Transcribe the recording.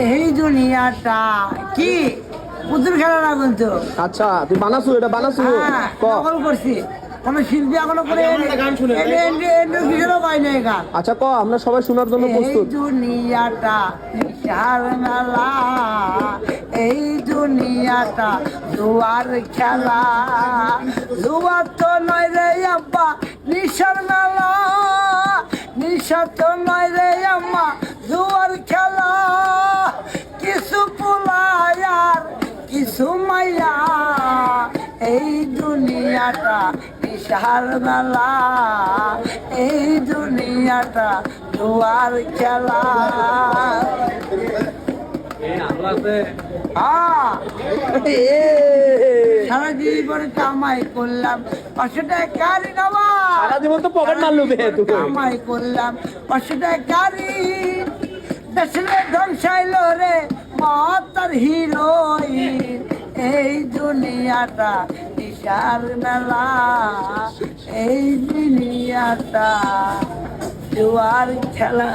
এই দুনিয়াটা কি পুতুল খেলা না কিন্তু। আচ্ছা তুই বানাসু, এটা বানাসু ক। নকল করছি, কোন শিল্পী এখনো করে পাই নাই গান। আচ্ছা ক, আমরা সবাই শোনার জন্য এই প্রস্তুত। দুনিয়াটা নিশার মেলা, এই দুনিয়াটা জুয়ার খেলা, জুয়ার তো নয় রে আব্বা নিশার মেলা, নিশা তো নয় রে আম্মা জুয়ার খেলা, কিছু পোলায় আর কিছু মাইয়া, এই দুনিয়াটা নিশার মেলা, এই দুনিয়াটা জুয়ার খেলা। সারা জীবন কামাই করলাম 500 টাকা গাড়ি নেওয়া, সারা জীবন তো পকেট মারলু বে তুই। কামাই করলাম 500 টাকা গাড়ি, দেশে ধ্বংসাইল রে মাতার হিরোইন, এই দুনিয়াটা নিশার মেলা, এই দুনিয়াটা জুয়ার খেলা।